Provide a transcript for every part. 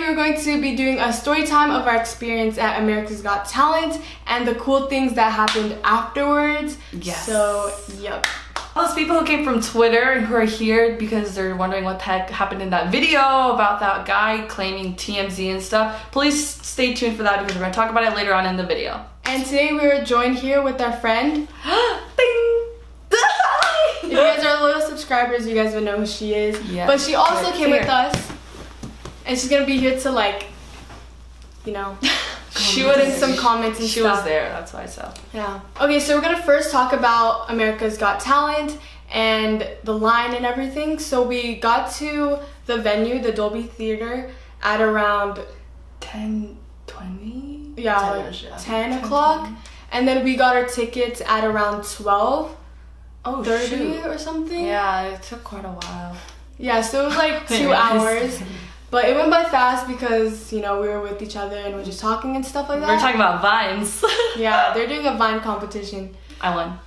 we're going to be doing a story time of our experience at America's Got Talent and the cool things that happened afterwards. Yes. So, yep. All those people who came from Twitter who are here because they're wondering what the heck happened in that video about that guy claiming TMZ and stuff, please stay tuned for that because we're going to talk about it later on in the video. And today we're joined here with our friend. Bing! If you guys are loyal subscribers, you guys would know who she is. Yeah. But she also came with us. And she's gonna be here to, like, you know, she put in some comments and she stuff. was there, that's why I saw. Yeah. Okay, so we're gonna first talk about America's Got Talent and the line and everything. So we got to the venue, the Dolby Theater, at around 10:20? Yeah, like 10 o'clock. And then we got our tickets at around 12:30 or something. Yeah, it took quite a while. Yeah, so it was like 2 hours. But it went by fast because, you know, we were with each other and we were just talking and stuff like that. We were talking about vines. Yeah, they're doing a vine competition. I won.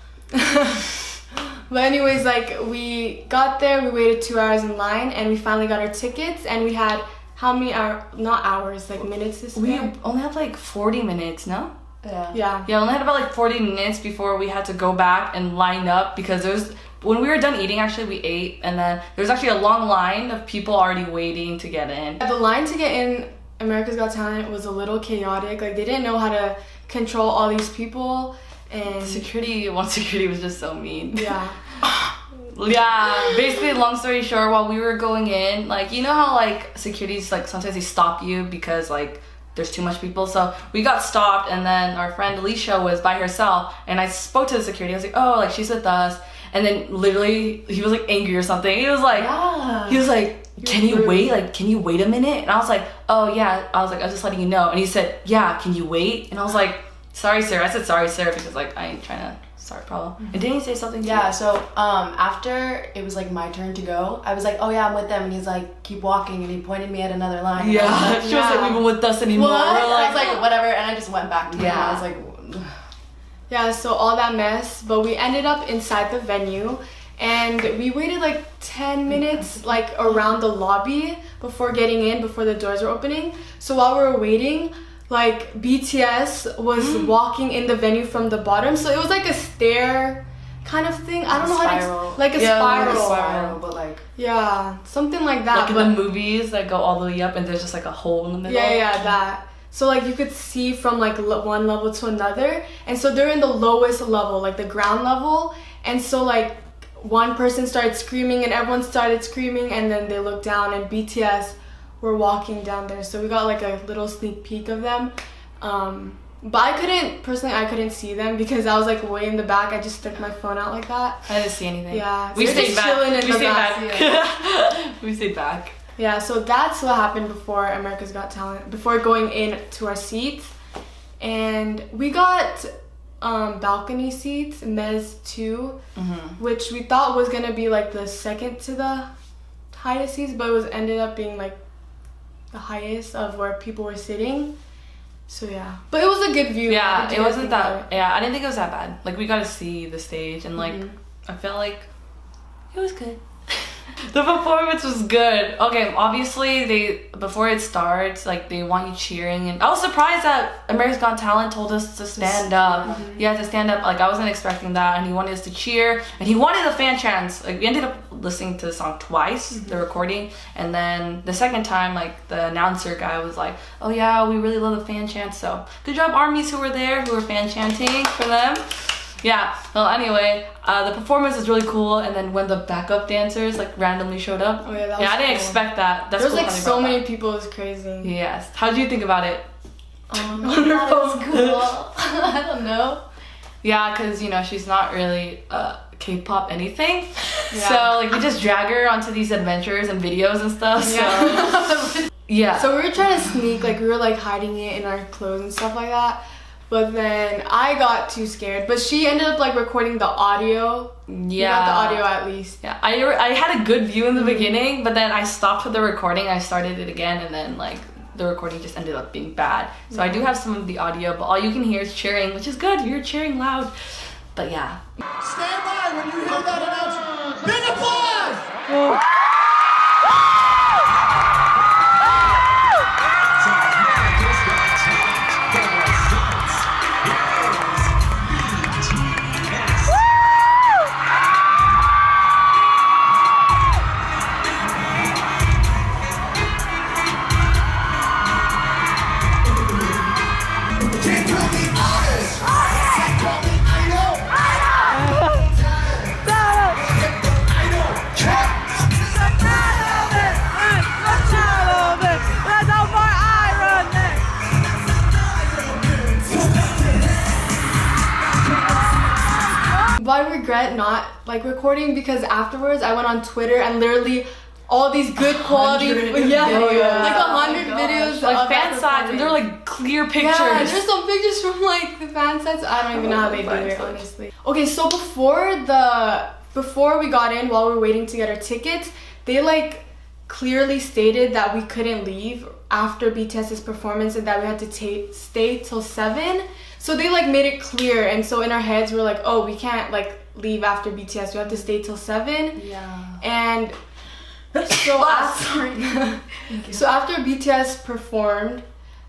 But anyways, like, we got there, we waited 2 hours in line, and we finally got our tickets, and we had how many hours, not hours, like minutes to spare? We only had like 40 minutes, no? Yeah, we only had about like 40 minutes before we had to go back and line up because when we were done eating, actually we ate, and then there was actually a long line of people already waiting to get in. The line to get in America's Got Talent was a little chaotic. Like, they didn't know how to control all these people, and security was just so mean. Yeah. Yeah, basically, long story short, while we were going in, like, you know how like security's like sometimes they stop you because like there's too much people. So we got stopped, and then our friend Alicia was by herself, and I spoke to the security. I was like, oh, like, she's with us. And then literally he was like angry or something. He was like, can you wait? Like, can you wait a minute? And I was like, oh yeah. I was just letting you know. And he said, yeah, can you wait? And I was like, sorry sir. I said sorry sir because like I ain't trying to start a problem. And didn't he say something to you? So after it was like my turn to go, I was like, oh yeah, I'm with them, and he's like, keep walking, and he pointed me at another line. Yeah, like, she wasn't even with us anymore. What? We're like, I was like, whatever, and I just went back to him. I was like, yeah, so all that mess, but we ended up inside the venue, and we waited like 10 minutes like around the lobby before getting in, before the doors were opening. So while we were waiting, like, BTS was walking in the venue from the bottom, so it was like a stair kind of thing. I don't know how to like a spiral, but like, yeah, something like that. like in the movies that go all the way up and there's just like a hole in the middle. Yeah, that. So like you could see from like one level to another, and so they're in the lowest level, like the ground level, and so like one person started screaming and everyone started screaming, and then they looked down and BTS were walking down there, so we got like a little sneak peek of them. But I couldn't see them because I was like way in the back. I just stuck my phone out like that. I didn't see anything. Yeah, so we stayed back. Yeah. We stayed back. Yeah, so that's what happened before America's Got Talent, before going in to our seats. And we got balcony seats, Mez 2, which we thought was gonna be like the second to the highest seats, but it ended up being like the highest of where people were sitting. So yeah, but it was a good view. Yeah, it wasn't that. Yeah, I didn't think it was that bad. Like, we got to see the stage, and like I felt like it was good. The performance was good. Okay, obviously before it starts, like, they want you cheering, and I was surprised that America's Got Talent told us to stand up. You had to stand up. Like, I wasn't expecting that, and he wanted us to cheer, and he wanted a fan chants. Like, we ended up listening to the song twice, the recording, and then the second time, like, the announcer guy was like, oh yeah, we really love the fan chants. So good job, armies who were there, who were fan chanting for them. Yeah, well, anyway, the performance was really cool, and then when the backup dancers like randomly showed up, that was I didn't cool. expect that. That's there was cool like so many people, it was crazy. Yes. How did you think about it? that was cool. I don't know. Yeah, because, you know, she's not really K-pop anything, Yeah. so like we just drag her onto these adventures and videos and stuff. So yeah. So we were trying to sneak, like, we were like hiding it in our clothes and stuff like that. But then I got too scared. But she ended up like recording the audio. Yeah. You got the audio at least. Yeah. I had a good view in the beginning, but then I stopped with the recording. I started it again, and then like the recording just ended up being bad. So I do have some of the audio, but all you can hear is cheering, which is good. You're cheering loud. But yeah. Stand by when you hear that announcement. Big applause! regret not like recording because afterwards I went on Twitter and literally all these good quality, videos. like 100 Oh my videos, like of fan that sites, and they're performance. like clear pictures. Yeah, there's some pictures from like the fan sites. I don't even know how they do it, honestly. Okay, so before we got in, while we were waiting to get our tickets, they like clearly stated that we couldn't leave after BTS's performance and that we had to stay till 7. So they like made it clear, and so in our heads we're like, oh, we can't like leave after BTS. We have to stay till 7. Yeah. And so after BTS performed,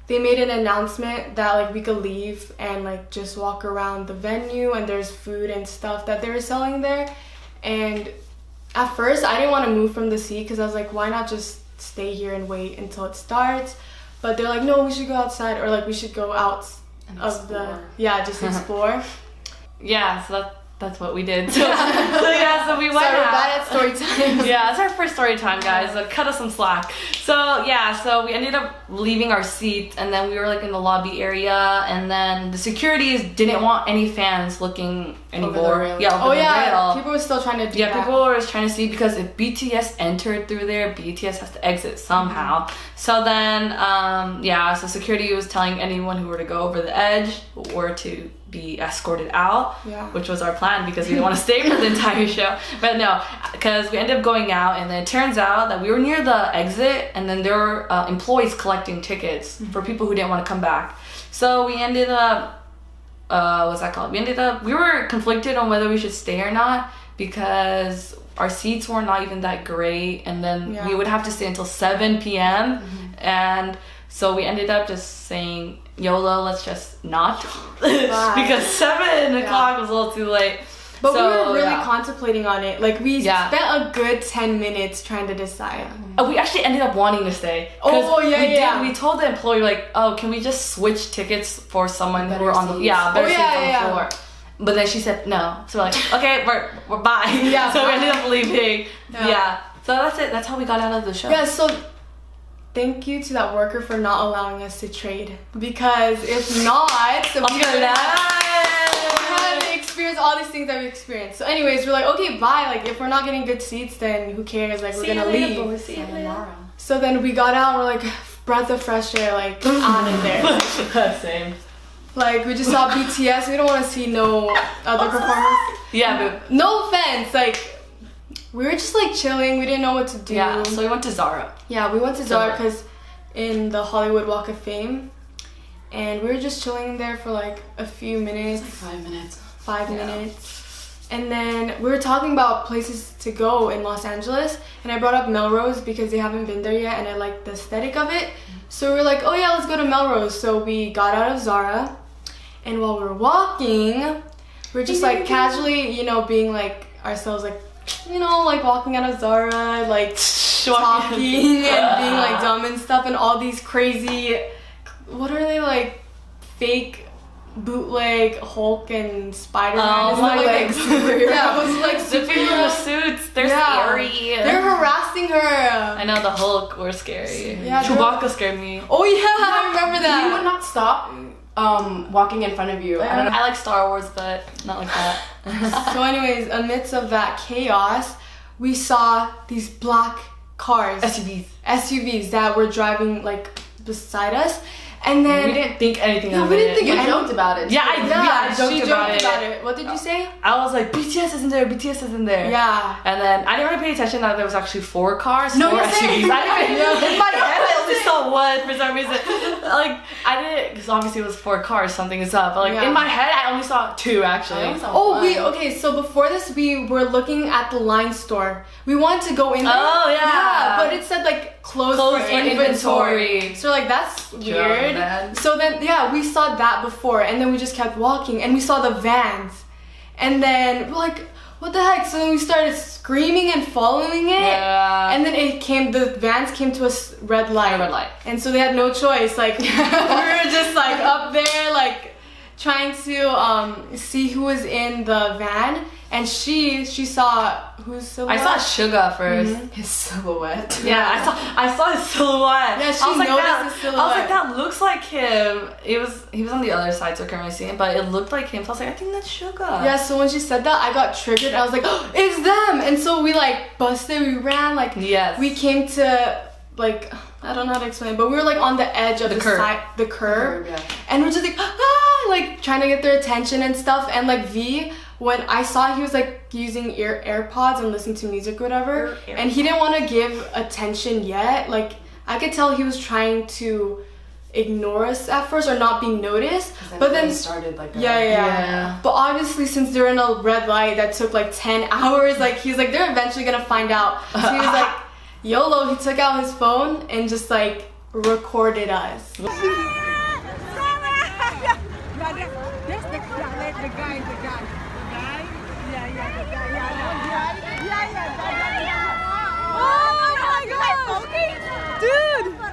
they made an announcement that like we could leave and like just walk around the venue, and there's food and stuff that they were selling there. And at first I didn't want to move from the seat because I was like, why not just stay here and wait until it starts? But they're like, no, we should go outside, or like we should go out of just explore. Yeah, so that's what we did. So we went Sorry, we're out. bad at story time. Yeah, it's our first story time, guys. So cut us some slack. So we ended up leaving our seats, and then we were like in the lobby area, and then the securities didn't want any fans looking anymore. Over the rail. Yeah, over the rail. People were still trying to do that. Yeah, people were trying to see, because if BTS entered through there, BTS has to exit somehow. So then, so security was telling anyone who were to go over the edge were to be escorted out, which was our plan because we didn't want to stay for the entire show. But no, because we ended up going out, and then it turns out that we were near the exit, and then there were employees collecting tickets for people who didn't want to come back. So we ended up, we were conflicted on whether we should stay or not, because our seats were not even that great, and then we would have to stay until 7 p.m. And so we ended up just saying, YOLO, let's just not. Because 7 o'clock was a little too late. But we were really contemplating on it. Like, we spent a good 10 minutes trying to decide. We actually ended up wanting to stay. We told the employee, like, oh, can we just switch tickets for someone who were on the better seats on the floor? But then she said no. So we're like, okay, we're bye. So we ended up leaving. So that's it. That's how we got out of the show. Yeah, so thank you to that worker for not allowing us to trade. Because if not, we would have experienced all these things that we experienced. So anyways, we're like, okay, bye. Like, if we're not getting good seats, then who cares? Like, we're gonna leave. See you tomorrow. So then we got out, we're like, breath of fresh air, like, out of there. Same. Like, we just saw BTS. We don't want to see no other performers. But no offense. Like, we were just like chilling. We didn't know what to do. Yeah, so we went to Zara. Yeah, we went to Zara because in the Hollywood Walk of Fame. And we were just chilling there for like a few minutes. Like 5 minutes. 5 minutes. And then we were talking about places to go in Los Angeles. And I brought up Melrose because they haven't been there yet. And I like the aesthetic of it. So we were like, oh yeah, let's go to Melrose. So we got out of Zara. And while we were walking, we're just like casually, being like ourselves, like, like walking out of Zara, like talking and being like dumb and stuff, and all these crazy, what are they, like fake bootleg Hulk and Spider-Man. Oh, my legs. Yeah, it was like the people in the suits, they're scary. They're harassing her. I know, the Hulk were scary. Yeah, Chewbacca scared me. Oh yeah, I remember that. He would not stop walking in front of you. I don't know. I like Star Wars, but not like that. So anyways, amidst of that chaos, we saw these black cars. SUVs that were driving like beside us. And then we didn't think anything of it. We didn't think You joked about it. Yeah, I joked about it. What did you say? I was like, BTS isn't there, BTS isn't there. Yeah. And then I didn't really pay attention that there was actually 4 cars, 4 SUVs. Same. In my head, I only saw one for some reason. Like, I didn't, because obviously it was 4 cars, something is up. But like, in my head, I only saw 2 actually. So before this, we were looking at the Line store. We wanted to go in there. Oh, yeah. But it said like closed for inventory. So like, that's weird. So then, we saw that before, and then we just kept walking, and we saw the vans, and then we're like, what the heck? So then we started screaming and following it, and then the vans came to a red light, and so they had no choice. Like, we were just like up there, like trying to see who was in the van, and she saw whose silhouette? I saw Suga first. His silhouette. Yeah, I saw his silhouette. Yeah, she I was like, noticed that, his I silhouette. was like, that looks like him. He was on the other side, so I couldn't really see him, but it looked like him. So I was like, I think that's Suga. Yeah, so when she said that, I got triggered. I was like, oh, it's them! And so we like busted, we ran, like Yes. we came to like, I don't know how to explain, but we were like on the edge of the curb. the curb, Yeah. and we're just like, ah, like trying to get their attention and stuff. And like V, when I saw he was like using AirPods and listening to music or whatever, and he didn't want to give attention yet. Like I could tell he was trying to ignore us at first or not be noticed. But then started like a, yeah. But obviously, since they're in a red light that took like 10 hours, like he's like, they're eventually gonna find out. So he was like, YOLO, he took out his phone and just like recorded us.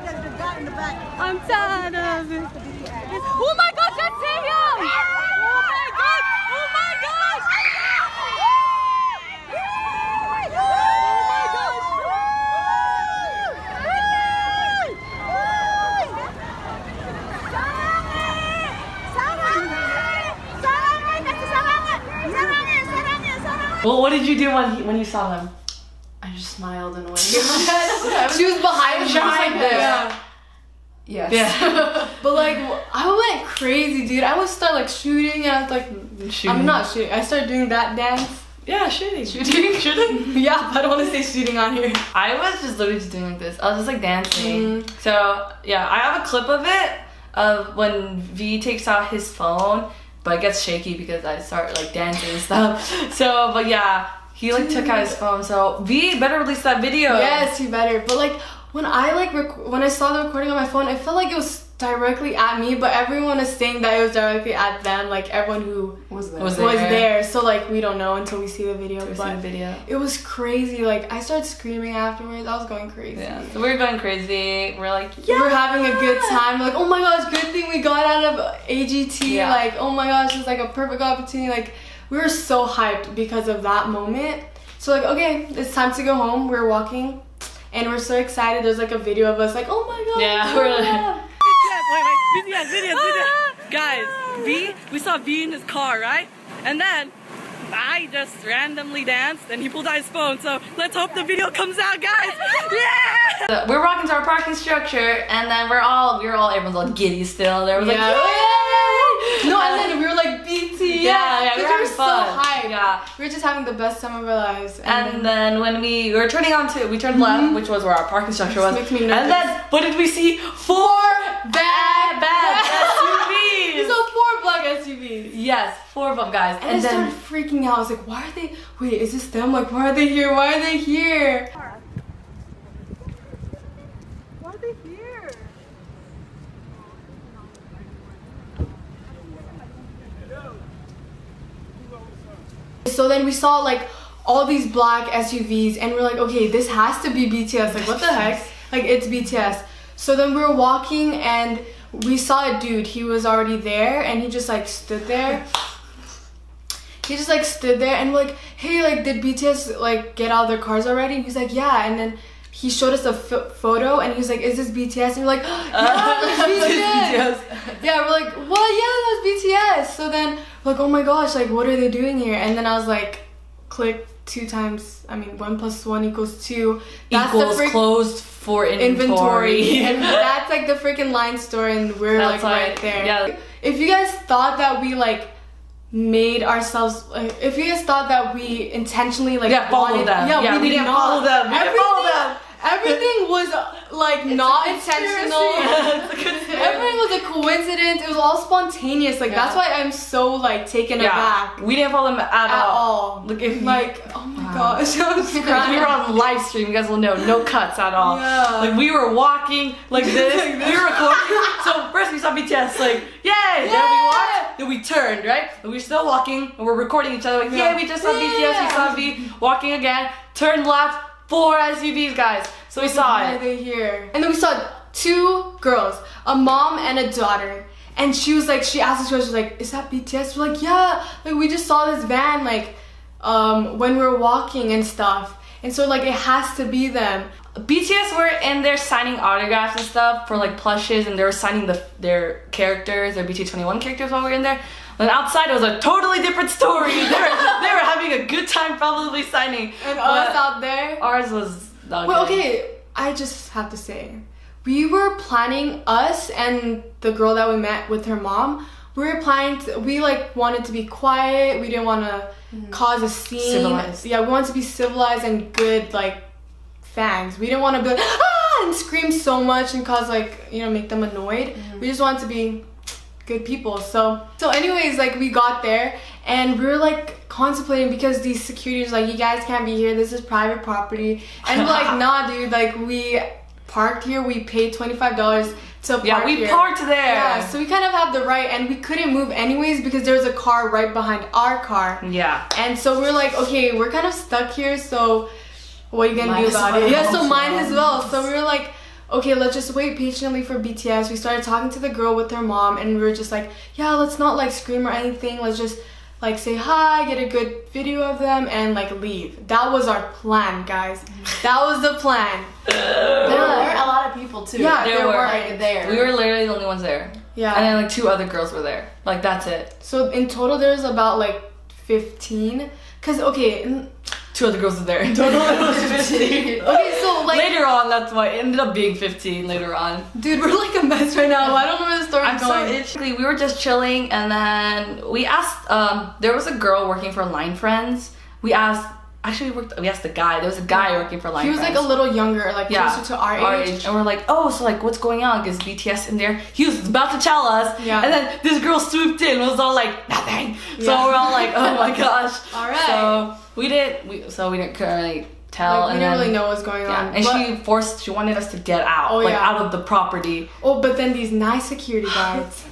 I'm tired of it. Oh my gosh, that's him! Oh my god! Oh my gosh! Well, what did you do when you saw him? I just smiled and went. She She was behind She was like this. Yeah. Yes. Yeah. But like, I went crazy, dude. I would start like shooting, and I was like, I'm not shooting. I started doing that dance. Yeah, shooting. Shooting? Yeah, but I don't want to say shooting on here. I was just literally just doing like this. I was just like dancing. So yeah, I have a clip of it of when V takes out his phone, but it gets shaky because I start like dancing and stuff. So, but yeah, he like took out his phone. So V better release that video. Yes, you better. But like, when I like when I saw the recording on my phone, it felt like it was directly at me, but everyone is saying that it was directly at them. Like everyone who Was there? Was was there. So like we don't know until we see the video. To see But the video. it was crazy. Like I started screaming afterwards. I was going crazy. Yeah. So we were going crazy. We're like, We were having a good time. Like, oh my gosh, good thing we got out of AGT. Yeah. Like, oh my gosh, it's like a perfect opportunity. Like, we were so hyped because of that moment. So like, okay, it's time to go home. We're walking, and we're so excited. There's like a video of us like, oh my god. Yeah, oh we're my like- God. Videos. Guys, we saw V in his car, right? And then I just randomly danced and he pulled out his phone. So let's hope the video comes out, guys. Yeah! So we're walking to our parking structure, and then everyone's all giddy still. There was like, Yeah. yay! No, and then we were like BT. Yeah, we were we were having so fun. hyped. Yeah. We were just having the best time of our lives. And then when we were turning onto, we turned left, which was where our parking structure was. Makes me And nervous. then what did we see? Four bad SUVs. We saw 4 black SUVs. Yes, 4 of them, guys. And I started freaking out. I was like, why are they, wait, is this them? Like, why are they here? Why are they here? Why are they here? So then we saw like all these black SUVs, and we're like, okay, this has to be BTS. Like, what the heck? Like, it's BTS. So then we were walking, and we saw a dude. He was already there, and he just like stood there. He just like stood there, and we're like, hey, like, did BTS like get out of their cars already? And he's like, yeah. And then he showed us a photo, and he was like, is this BTS? And we're like, yeah, that's BTS. Yeah, we're like, well, yeah, that's BTS. So then we're like, oh my gosh, like, what are they doing here? And then I was like, click 2 times, 1 + 1 = 2. That's equals the freak- closed for inventory. and that's like the freaking line store, and we're like Outside. right there. Yeah. If you guys thought that we like made ourselves, like, if you guys thought that we intentionally like follow wanted, them. yeah, we didn't follow them. We didn't follow them. Everything was like not intentional. Everything was a coincidence. It was all spontaneous. Like that's why I'm so like taken aback. We didn't follow them at all. All. Look, if Like, oh my gosh, I was we crying. were on live stream, you guys will know, no cuts at all. Yeah. Like we were walking like this, we were recording. So first we saw BTS, like, yay! Then we walked, then we turned, right? And we're still walking, and we're recording each other, like, yeah, we just saw BTS, we saw V, walking again, turned left, 4 SUVs, guys. So we saw Why are it. they here? And then we saw 2 girls, a mom and a daughter. And she was like, she asked us, she was like, is that BTS? We're like, yeah. Like, we just saw this van, like, when we're walking and stuff. And so like it has to be them. BTS were in there signing autographs and stuff for like plushes, and they were signing their characters, their bt21 characters while we were in there. And outside it was a totally different story. They were having a good time probably signing. And us out there. Ours was not Well, good. okay, I just have to say, we were planning, us and the girl that we met with her mom, we like wanted to be quiet. We didn't want to cause a scene. Civilized. Yeah, we wanted to be civilized and good, like fangs. We didn't want to be like, ah, and scream so much and cause like, you know, make them annoyed. We just wanted to be good people. So anyways, like we got there and we were like contemplating, because these securities like, you guys can't be here, this is private property. And we're like, nah dude, like we parked here, we paid $25 to park Yeah, we here. parked there. Yeah, so we kind of have the right, and we couldn't move anyways because there was a car right behind our car. Yeah. And so we're like, okay, we're kind of stuck here, so what are you gonna Might do as about well. it? Yeah, so mine as well. So we were like, okay, let's just wait patiently for BTS. We started talking to the girl with her mom, and we were just like, yeah, let's not like scream or anything. Let's just like say hi, get a good video of them, and like leave. That was our plan, guys. That was the plan. There were a lot of people too. Yeah, There were. Like, there. We were literally the only ones there. Yeah. And then like 2 other girls were there. Like that's it. So in total, there's about like 15. Cause okay, 2 other girls were there. Total was 15. okay, so like, Later on, that's why it ended up being 15 later on. dude, we're like a mess right now. I don't know where the story's I'm so going. itchy. We were just chilling, and then we asked. There was a girl working for Line Friends. We asked. Actually, we asked the guy. There was a guy working for Line He was Friends. like a little younger, like closer to our age. And we're like, oh, so like, what's going on? Is BTS in there? He was about to tell us. Yeah. And then this girl swooped in. Was all like, nothing. So Yeah. we're all like, oh my gosh. All right. So we didn't currently tell. Like, we and didn't then, really know what's going Yeah. on. And But- she wanted us to get out, Oh, like yeah. out of the property. Oh, but then these nice security guards.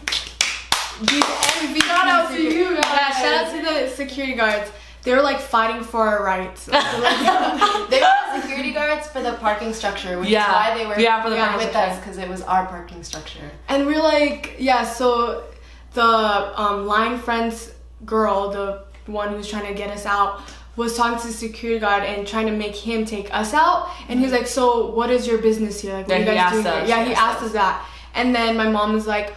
These MVP Shout out to security- you guys. Yeah, shout out to the security guards. They were like fighting for our rights. They were security guards for the parking structure, which Yeah. is why they were For the parking with structure. us, because it was our parking structure. And we're like, yeah, so the Line Friends girl, the one who was trying to get us out, was talking to the security guard and trying to make him take us out. And he was like, so what is your business here? Like, what Yeah, are you he guys asked doing here? us. Yeah, He he asked asked us that. And then my mom was like,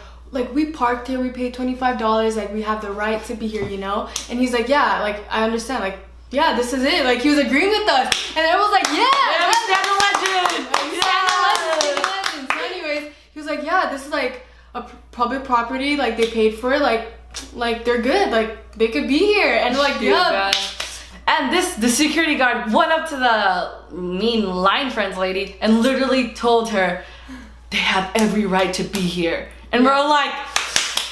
we parked here, we paid $25, like we have the right to be here, you know? And he's like, yeah, like I understand, like, yeah, this is it. Like he was agreeing with us. And everyone was like, yeah, Yeah, we stand the legend. we stand the legend, stand the legend. So anyways, he was like, yeah, this is like a public property, like they paid for it, like they're good, like they could be here. And we're like, Dude, yeah. guys. And the security guard went up to the mean Line Friends lady and literally told her they have every right to be here. And we're like,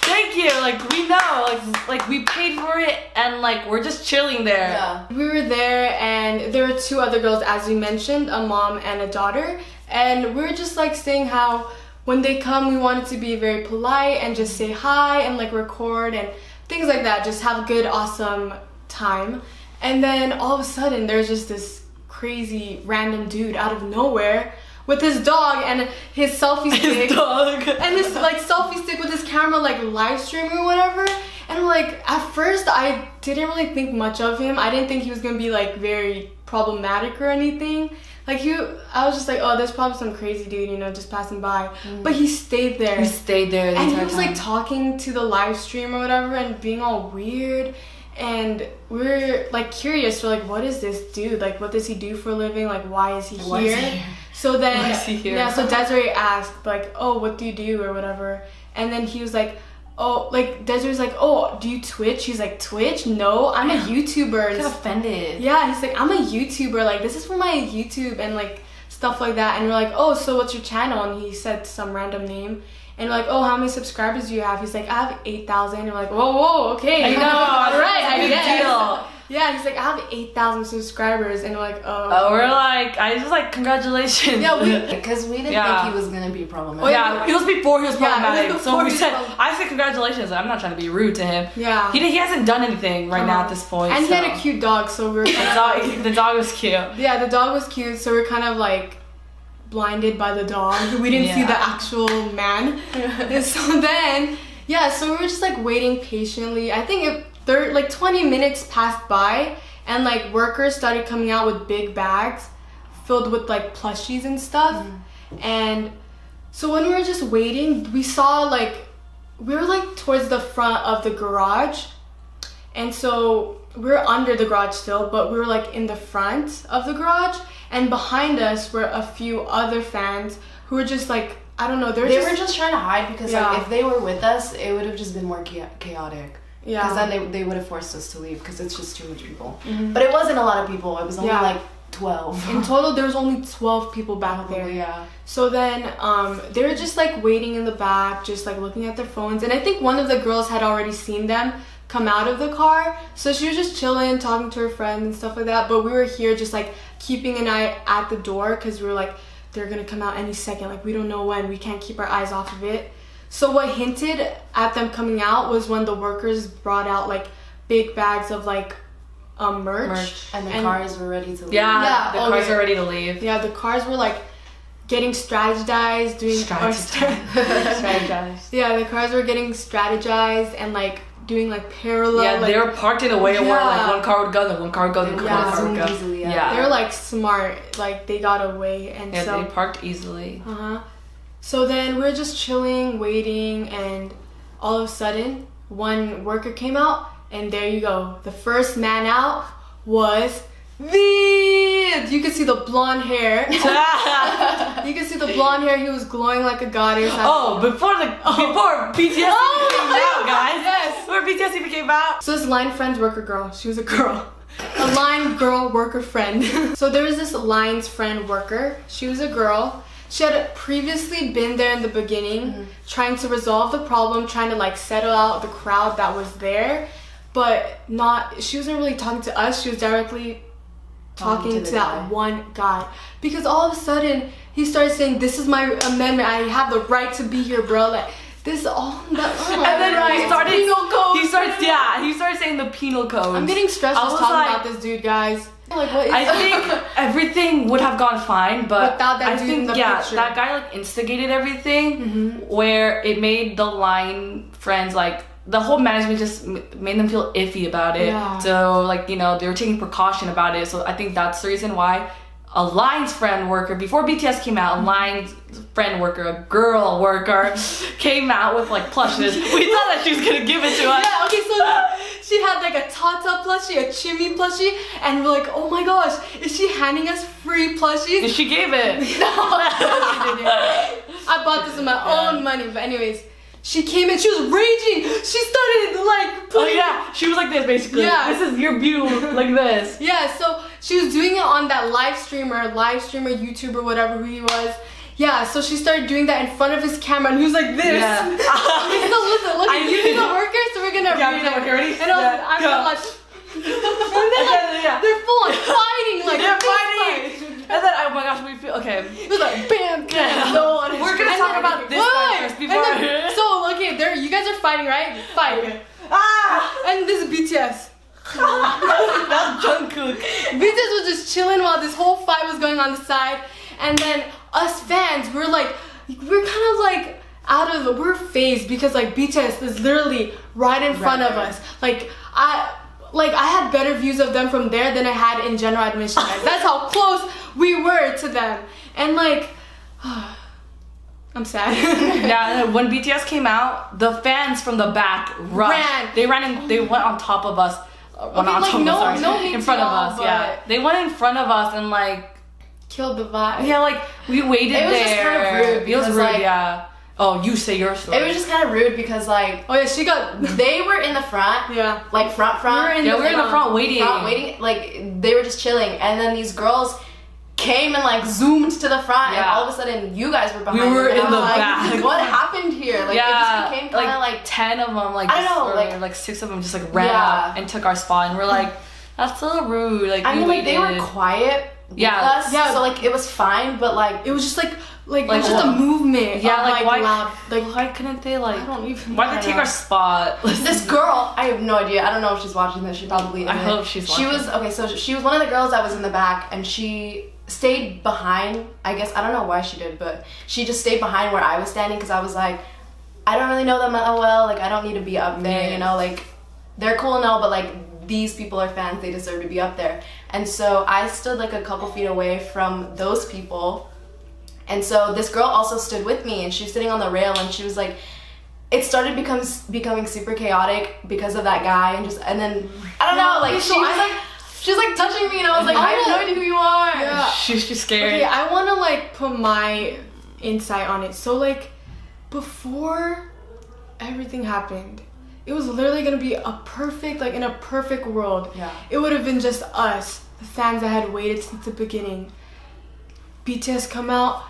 thank you, like we know, like we paid for it, and like we're just chilling there. Yeah. We were there, and there were 2 other girls, as you mentioned, a mom and a daughter. And we were just like saying how when they come, we wanted to be very polite and just say hi and like record and things like that. Just have a good, awesome time. And then all of a sudden, there's just this crazy random dude out of nowhere with his dog and his selfie stick. His dog. And this like selfie stick with his camera, like live streaming or whatever. And like at first I didn't really think much of him. I didn't think he was gonna be like very problematic or anything. Like I was just like, oh, there's probably some crazy dude, you know, just passing by. But he stayed there. He stayed there the And he entire was time. like talking to the live stream or whatever and being all weird. And we're like curious, we're like, what is this dude? Like, what does he do for a living? Like, why is he Why is here? he here? So then, Why is he here? yeah, so Desiree asked, like, oh, what do you do or whatever? And then he was like, oh, like, Desiree's like, oh, do you Twitch? He's like, Twitch? No, I'm a YouTuber. I got offended. Yeah, he's like, I'm a YouTuber. Like, this is for my YouTube and like stuff like that. And we're like, oh, so what's your channel? And he said some random name. And we're like, oh, how many subscribers do you have? He's like, I have 8,000. And we're like, whoa, okay. I know, All right, that's a I big guess. deal. Yeah, he's like, I have 8,000 subscribers. And we're like, oh. Oh, we're like, I was like, congratulations. Yeah, we- Because we didn't Yeah. think he was gonna be problematic. Oh, Yeah, it was before he was Yeah, it was problematic. So before we he was said, problem- I said congratulations. I'm not trying to be rude to him. Yeah. He hasn't done anything right now at this point. And he so. had a cute dog, so we were kind of The dog was cute. yeah, the dog was cute, so we're kind of like blinded by the dog. We didn't see Yeah. the actual man. And so then, yeah, so we were just like waiting patiently. I think like 20 minutes passed by, and like workers started coming out with big bags filled with like plushies and stuff. And so when we were just waiting, we saw like, we were like towards the front of the garage, and so we were under the garage still, but we were like in the front of the garage, and behind us were a few other fans who were just like, I don't know, they were just trying to hide because like if they were with us, it would have just been more chaotic. Yeah. Because then they would have forced us to leave because it's just too much people. But it wasn't a lot of people. It was only like 12. In total, there was only 12 people back there. Yeah. So then they were just like waiting in the back, just like looking at their phones. And I think one of the girls had already seen them come out of the car. So she was just chilling, talking to her friends and stuff like that. But we were here just like keeping an eye at the door because we were like, they're going to come out any second. Like, we don't know when. We can't keep our eyes off of it. So what hinted at them coming out was when the workers brought out like big bags of like merch. And the cars were ready to leave. Yeah, the cars were ready to leave. Yeah, the cars were like getting strategized, strategized. Yeah, the cars were getting strategized and like doing like parallel. Yeah, like, they were parked in a way where like one car would go, then one car would go, then one car would go. Easily, They were like smart, like they got away, and so they parked easily. So then we were just chilling, waiting, and all of a sudden one worker came out, and there you go. The first man out was you could see the blonde hair. You could see the blonde hair. He was glowing like a goddess. Before BTS even came out, guys. Yes. Before BTS even came out. So this line friends worker girl, she was a girl. A line girl worker friend. So there was this line's friend worker. She was a girl. She had previously been there in the beginning, trying to resolve the problem, trying to like settle out the crowd that was there, but she wasn't really talking to us. She was directly talking to that one guy, because all of a sudden he started saying, "This is my amendment. I have the right to be here, bro." Like this, all that. And then he started penal code. He started saying the penal code. I'm getting stressed just talking about this dude, guys. Like, what is I think everything would have gone fine, but without that dude in the picture. that guy like instigated everything, where it made the line friends like. The whole management just made them feel iffy about it. Yeah. So, like, you know, they were taking precaution about it. So, I think that's the reason why a line's friend worker, before BTS came out, a line's friend worker, a girl worker, came out with, like, plushes. We thought that she was going to give it to us. Yeah, okay, so she had, like, a Tata plushie, a Chimmy plushie, and we're like, oh my gosh, is she handing us free plushies? And she gave it. No, she didn't. I bought this with my own money, but anyways. She came in, she was raging. She started like putting she was like this basically. Yeah. This is your view, like this. Yeah, so she was doing it on that live streamer, YouTuber, whatever who he was. Yeah, so she started doing that in front of his camera, and he was like this. Yeah. So listen, look, you do the workers, so we're gonna read it. Ready? And I'm gonna like, and then like, they're full on fighting, like they're fighting. And then, oh my gosh, we feel okay. It was like bam, bam. No one. We're gonna talk about this fight first before. So okay, you guys are fighting, right? Fight. Okay. And this is BTS. That's Jungkook. BTS was just chilling while this whole fight was going on the side, and then us fans, we're kind of like we're phased because like BTS is literally right in front of us. Like I had better views of them from there than I had in general admission, guys. That's how close we were to them. And like, I'm sad. Yeah, when BTS came out, the fans from the back rushed. They went on top of us. In front of us. Yeah, they went in front of us and like killed the vibe. Yeah, like we waited there. It was just kind of rude. It was rude, yeah. Oh, you say your story. It was just kind of rude because like, they were in the front, like front. We were in the front waiting. Like they were just chilling, and then these girls came and like zoomed to the front, and all of a sudden you guys were behind. We were in the back. What happened here? Like it just became kind of like 10 of them, like I don't know, like 6 of them just like ran up and took our spot, and we're like, that's so rude. Like I mean, like they were quiet. With us, so like it was fine, but like it was just like it was just a movement. Yeah, like why? Loud. Like why couldn't they like? I don't even. Why'd they take our spot? This girl, I have no idea. I don't know if she's watching this. She probably. I hope she's watching. She was okay. So she was one of the girls that was in the back, and she stayed behind. I guess I don't know why she did, but she just stayed behind where I was standing because I was like, I don't really know them that well. Like I don't need to be up there, you know. Like they're cool and all, but like these people are fans, they deserve to be up there. And so I stood like a couple feet away from those people. And so this girl also stood with me, and she was sitting on the rail, and she was like, it started becoming super chaotic because of that guy, and then I don't know, like she was like touching me, and I was like, I have no idea who you are. Yeah. She's scared. Okay, I want to like put my insight on it. So like before everything happened, it was literally gonna be a perfect, like in a perfect world. Yeah. It would have been just us, the fans that had waited since the beginning. BTS come out,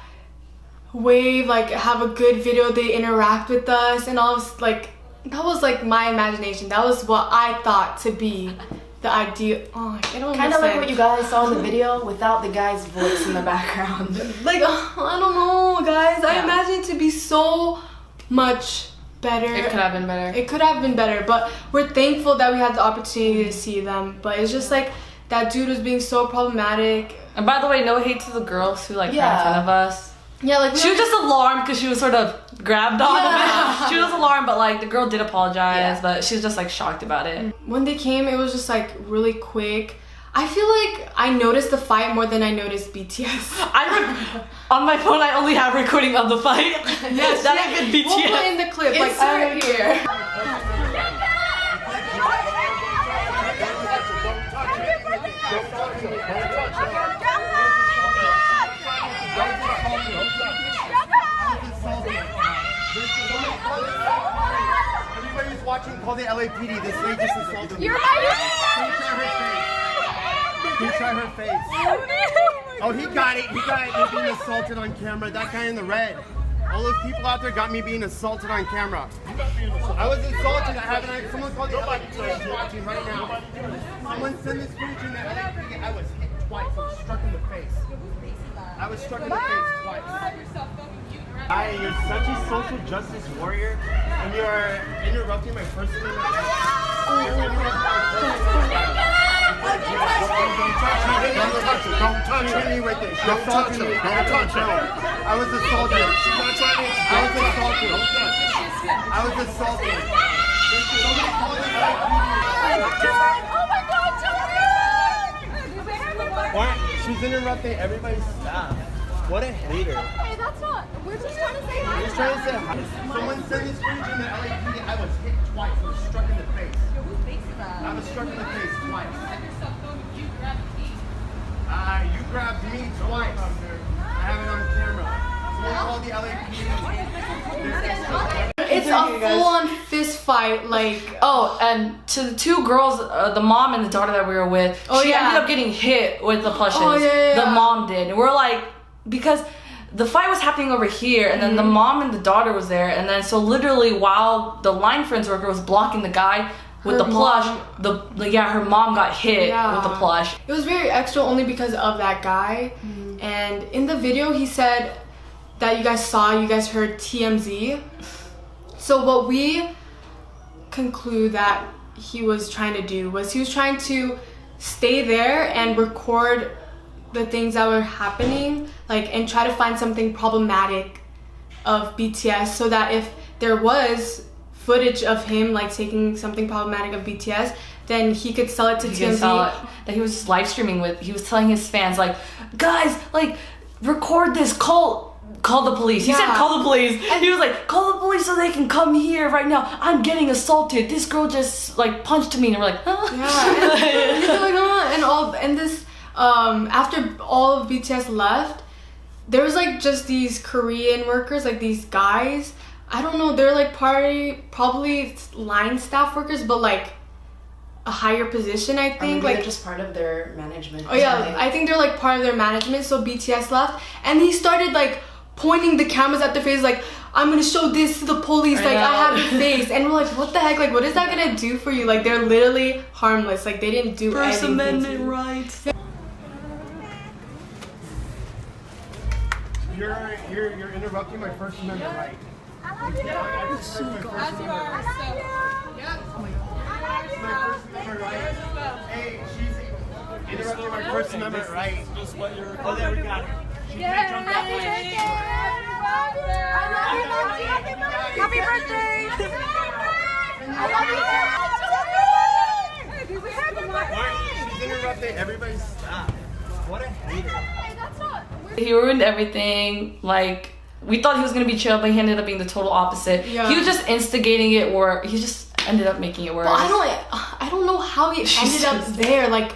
wave, like have a good video, they interact with us, and all of, like that was like my imagination. That was what I thought to be the ideal. Oh, I don't Kind of like what you guys saw in the video without the guy's voice in the background. Like I don't know, guys. I imagine it to be so much better. It could have been better. It could have been better, but we're thankful that we had the opportunity to see them. But it's just like that dude was being so problematic. And by the way, no hate to the girls who like ran in front of us. Yeah, like She was just alarmed because she was sort of grabbed on. She was alarmed, but like the girl did apologize, but she was just like shocked about it. when they came, it was just like really quick. I feel like I noticed the fight more than I noticed BTS. On my phone, I only have recording of the fight. Yes, that ain't been BTS. We'll play in the clip. Like Insert here. Everybody's watching, call the LAPD. This lady just assaulted me. You're my Can you try her face? Oh, he got it. He got me being assaulted on camera. That guy in the red. All those people out there got me being assaulted on camera. I was assaulted. Someone called the LAPD. Watching right now. Someone send this footage in the LAPD. I was hit twice. I was struck in the face. I was struck in the face twice. Hi, you're such a social justice warrior, and you're interrupting my personal life. Don't touch me right there. Don't touch him. Don't touch him. I was assaulted. I was assaulted. What? She's interrupting everybody's staff. What a hater. Hey, that's not. We're just trying to say hi. He's trying to say hi. Someone sent this footage in the LAPD. I was hit twice. I was struck in the face. I was struck in the face twice. You grabbed me twice. I have it on camera. Someone called the LAPD. it's a full-on fist fight. Like Oh, and to the two girls, the mom and the daughter that we were with, she ended up getting hit with the plushes. The mom did. And we're like, because the fight was happening over here, and then the mom and the daughter was there, and then so literally while the line friends worker was blocking the guy with the plush, her mom got hit with the plush. It was very extra only because of that guy. And in the video he said that you guys heard TMZ. So what we conclude that he was trying to do was he was trying to stay there and record the things that were happening, like, and try to find something problematic of BTS, so that if there was footage of him like taking something problematic of BTS, then he could sell it to TMZ. That he was live streaming with. He was telling his fans like, guys, like, record this, call the police. He said call the police. And he was like, call the police so they can come here right now. I'm getting assaulted. This girl just like punched me, and we're like, huh? And this after all of BTS left, there was like just these Korean workers, like these guys. I don't know, they're like probably line staff workers, but like a higher position, I think. Like they're just part of their management. Oh yeah, I think they're like part of their management. So BTS left, and he started like pointing the cameras at their face, like, I'm gonna show this to the police, like I have your face. And we're like, what the heck, like what is that gonna do for you? Like they're literally harmless, like they didn't do anything. First Amendment rights. You're interrupting my First Amendment right. I love you. As you are. Hey, she's interrupting my First Amendment right. Oh, there we got it. Happy birthday! I love you. interrupting everybody's stuff. What a hater. Hey, that's not. He ruined everything. Like, we thought he was gonna be chill, but he ended up being the total opposite. Yeah. He was just instigating it, or he just ended up making it worse. But I don't know how he ended up there. Like,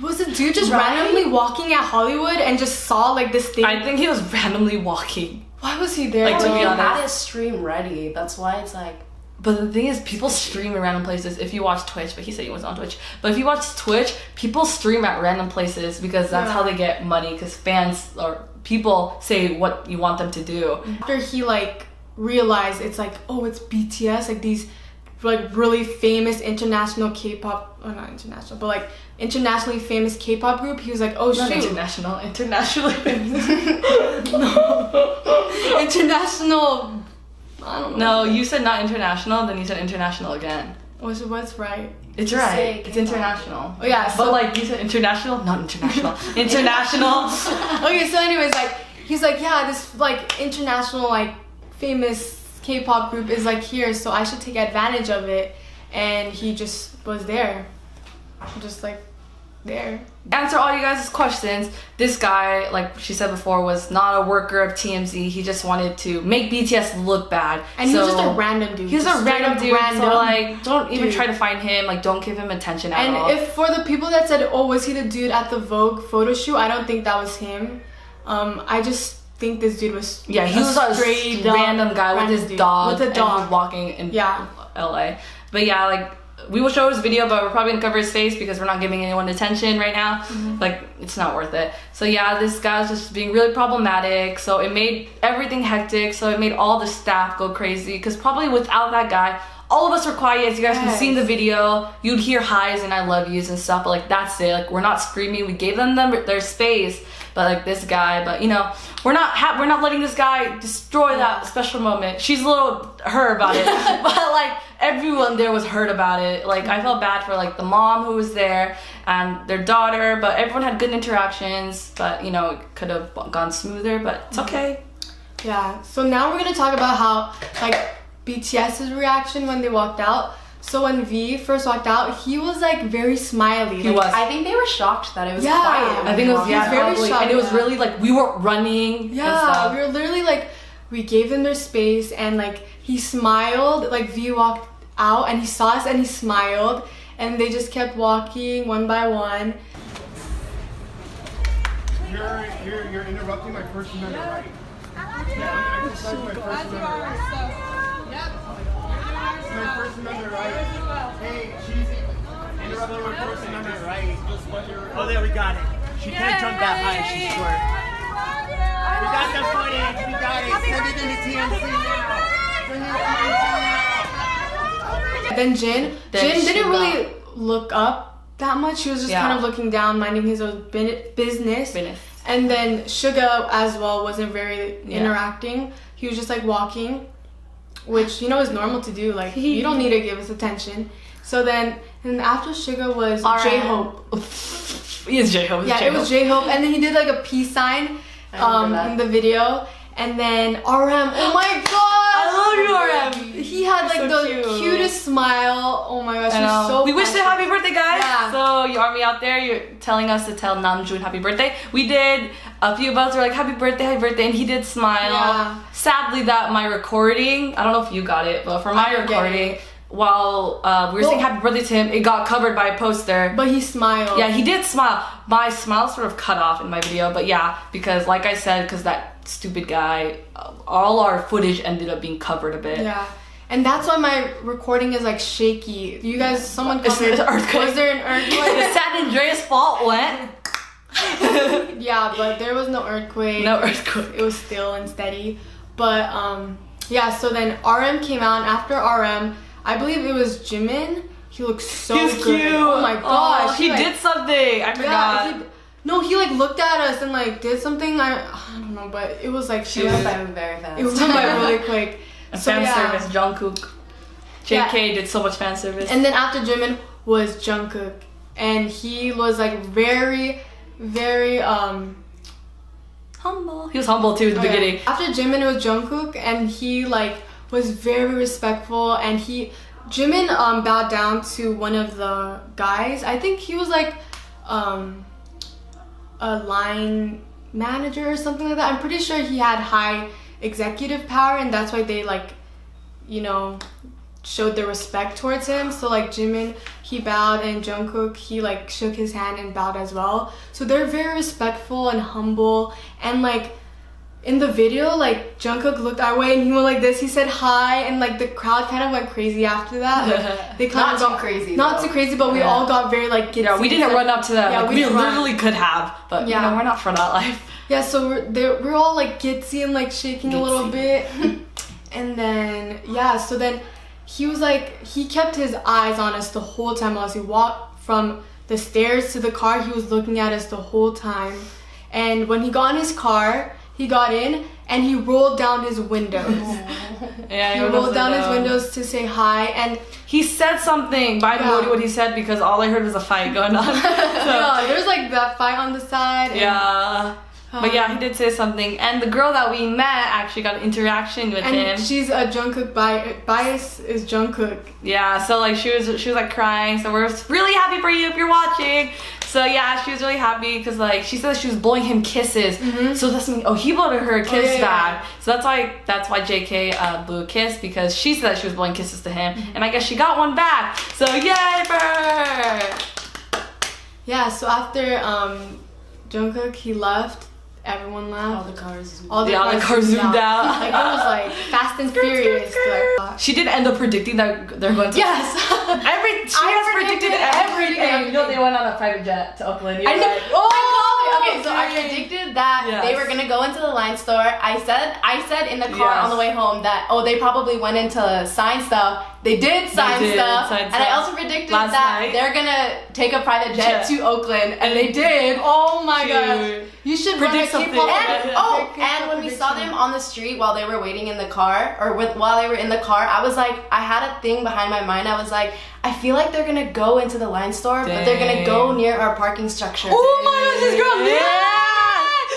was the dude just Right? randomly walking at Hollywood and just saw like this thing? I think he was randomly walking. Why was he there? Like, to be He honest. had his stream ready. That's why it's like. But the thing is, people stream at random places. If you watch Twitch, but he said he was on Twitch. But if you watch Twitch, people stream at random places because that's how they get money. Because fans or people say what you want them to do. After he like realized it's like, oh, it's BTS, like these like really famous international K-pop, or not international, but like internationally famous K-pop group, he was like, oh Not shoot, internationally famous. international. I don't know. No, you said not international, then you said international again. What's right? It's You right. say It's K-pop. international. Oh yeah, But so like you said international, not international. International. okay, so anyways, like he's like, yeah, this like international like famous K-pop group is like here, so I should take advantage of it, and he just was there, just like there. Answer all you guys' questions. This guy, like she said before, was not a worker of TMZ. He just wanted to make BTS look bad. And he was just a random dude. He was a Just straight random up dude. random So like, don't even dude. try to find him. Like, don't give him attention at And all. if for the people that said, oh, was he the dude at the Vogue photo shoot? I don't think that was him. I just think this dude was yeah, he was a straight up random guy with random his dude. dog. With a And he dog. was walking in Yeah. LA. But yeah, like, we will show his video, but we're probably gonna cover his face because we're not giving anyone attention right now. Like, it's not worth it. So yeah, this guy was just being really problematic. So it made everything hectic. So it made all the staff go crazy. Because probably without that guy, all of us were quiet. As you guys can see in the video, you'd hear highs and I love yous and stuff. But like, that's it. Like, we're not screaming. We gave them their space. But like this guy, but you know, we're not letting this guy destroy that special moment. She's a little hurt about it, but like everyone there was hurt about it. Like I felt bad for like the mom who was there and their daughter, but everyone had good interactions. But you know, it could have gone smoother, but it's okay. Yeah. So now we're gonna talk about how like BTS's reaction when they walked out. So when V first walked out, he was like very smiley. He like, was. I think they were shocked that it was Yeah. quiet. I think it was He was very probably, shocked, and it was yeah. really like we were running. and Yeah, stuff. we were literally like, we gave him their space and like he smiled, like V walked out and he saw us and he smiled and they just kept walking one by one. You're interrupting my First Amendment right. I exercise my First Amendment right. My First Amendment right. Hey, she's interrupting my First Amendment right. Oh, there, we got it. She can't jump that high, she's short. We got the footage, we got it. Send it into TMC now. Send it to TMC now. Then Jin didn't Suga. really look up that much. He was just kind of looking down, minding his own business. And then Suga as well wasn't very interacting. He was just like walking, which you know is normal to do. Like you don't need to give us attention. So then, and after Suga was J-Hope. He is J-Hope. Yeah, it was J-Hope, and then he did like a peace sign in the video. And then RM, oh my god! I love you, RM. He had like So the cute. cutest smile. Oh my gosh, he was so we wish him happy birthday, guys. Yeah. So you army out there, you're telling us to tell Namjoon happy birthday. We did. A few of us were like happy birthday, and he did smile. Yeah. Sadly, that my recording, I don't know if you got it, but for my didn't get recording, it. while we were saying happy birthday to him, it got covered by a poster. But he smiled. Yeah, he did smile. My smile sort of cut off in my video, but yeah, because like I said, because that stupid guy, all our footage ended up being covered a bit. Yeah. And that's why my recording is like shaky. You guys, someone Is there commented, an earthquake? was there an earthquake? The San Andreas fault went. Yeah, but there was no earthquake. No earthquake. It was still and steady. But yeah, so then RM came out, and after RM, I believe it was Jimin. He looked so He was good. cute. Oh my gosh. he like, did something. I forgot. he like looked at us and like did something. I don't know, but it was like She went by very fast. It went by really quick. So, Fan yeah. service, Jungkook. JK did so much fan service. And then after Jimin was Jungkook, and he was like very, very humble. He was humble too in the beginning. After Jimin, it was Jungkook, and he like was very respectful, and Jimin bowed down to one of the guys. I think he was like a line manager or something like that. I'm pretty sure he had high executive power, and that's why they like, you know, showed their respect towards him. So like Jimin, he bowed, and Jungkook, he like shook his hand and bowed as well. So they're very respectful and humble. And like in the video, like Jungkook looked our way and he went like this. He said hi, and like the crowd kind of went crazy after that. Like, they kind of Not got too crazy, not though. too crazy, but we all got very like giddy. Yeah, we didn't run up to them. Yeah, like, we we didn't run. literally could have, but you know, we're not for that life. Yeah, so we're all like gitsy and like shaking a little bit. And then yeah, so then he was like, he kept his eyes on us the whole time as he walked from the stairs to the car. He was looking at us the whole time. And when he got in his car, he got in and he rolled down his windows. Yeah, He rolled down his windows to say hi, and he said something, but I don't know what he said because all I heard was a fight going on. yeah, there's like that fight on the side. And, Yeah. But yeah, he did say something, and the girl that we met actually got an interaction with him. and she's a Jungkook bias is Jungkook. Yeah, so like she was like crying. So we're really happy for you if you're watching. So yeah, she was really happy because like she said she was blowing him kisses. So that's mean, he blew her a kiss back. So that's why JK blew a kiss, because she said that she was blowing kisses to him, and I guess she got one back. So yay for her! Yeah, so after Jungkook he left, everyone left. All the cars. All the Yeah, the car zoomed out. Like it was like Fast and Furious. Like, She did end up predicting that they're going to. yes. She has predicted everything. You know they went on a private jet to Oakland. You're right. Okay, so I predicted that Yes. they were gonna go into the line store. I said in the car Yes. on the way home that they probably went into sign stuff. They did sign did stuff, sign and I stuff. also predicted Last that night. they're gonna take a private jet to Oakland, and they did. Oh my Dude. god. You should Predict run a something. K-pop. And when we saw them on the street while they were waiting in the car, or while they were in the car, I was like, I had a thing behind my mind. I was like, I feel like they're gonna go into the line store, but they're gonna go near our parking structure. Oh my gosh, this girl!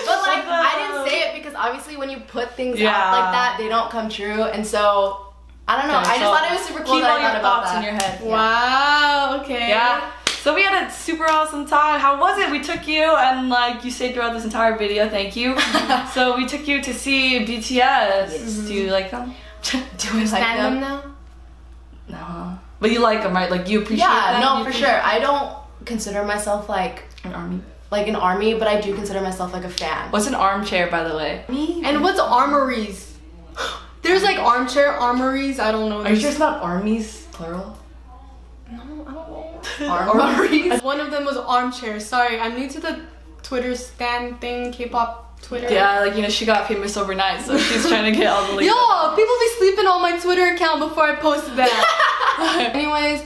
But like, I didn't say it because obviously when you put things out like that, they don't come true. And so, I don't know. I just thought it was super cool Keep that all I your thought about thoughts that. in your head. Wow, okay. Yeah. So we had a super awesome time. How was it? We took you, and like you stayed throughout this entire video. Thank you. So we took you to see BTS. Do you like them? Do I like Stand them? them now? No. But you like them, right? Like you appreciate them? Yeah, no, You for appreciate sure. I don't consider myself like an army. an army, but I do consider myself like a fan. What's an armchair, by the way? And what's armories? There's like armchair armories. I don't know. Are you sure it's not armies, plural? No, I don't know. Armories? One of them was armchair. Sorry, I'm new to the Twitter stan thing, K-pop Twitter. Yeah, like, you know, she got famous overnight, so she's trying to get all the links. Yo, people be sleeping on my Twitter account before I posted that. Anyways,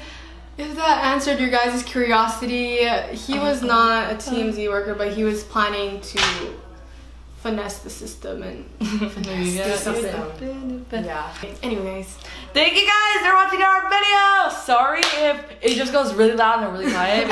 if that answered your guys' curiosity, he was not a TMZ worker, but he was planning to finesse the system and finesse the system. Yeah. Anyways, Thank you guys for watching our video. Sorry if it just goes really loud and really quiet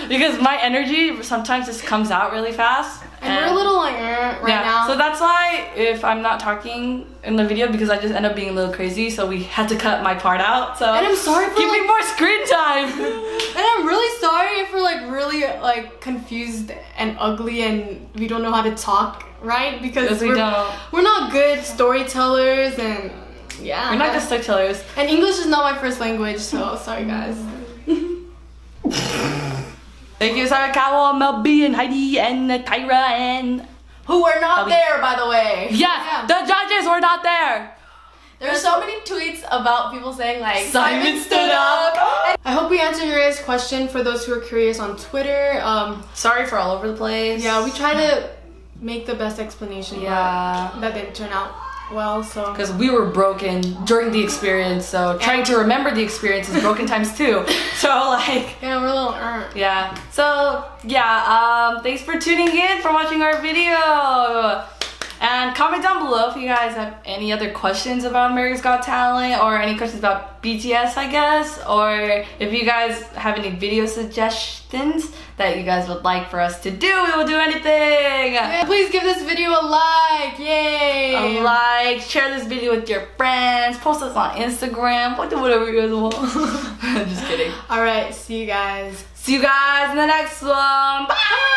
because my energy sometimes just comes out really fast. and we're a little like right now. So that's why if I'm not talking in the video, because I just end up being a little crazy, so we had to cut my part out. So And I'm sorry for give me like, more screen time. and I'm really sorry if we're like really like confused and ugly and we don't know how to talk right, because we don't. we're not good storytellers, and yeah, We're not good storytellers. and English is not my first language, so sorry guys. Thank you, Sarah Cowell, Mel B, and Heidi, and Tyra, and Who were not there, by the way. yeah, the judges were not there. There were so many tweets about people saying like Simon stood up. I hope we answered your guys' question. For those who are curious on Twitter, Sorry for all over the place. yeah, we try to make the best explanation. Yeah. but that didn't turn out well. So Because we were broken during the experience, so trying to remember the experience is broken times two. So like, yeah, we're a little. yeah. So yeah, thanks for tuning in, for watching our video. And comment down below if you guys have any other questions about America's Got Talent or any questions about BTS, I guess, or if you guys have any video suggestions that you guys would like for us to do, we will do anything. Yeah, please give this video a like. Yay! A like, share this video with your friends, post us on Instagram, do whatever you guys want. Just kidding. Alright, see you guys. See you guys in the next one. Bye!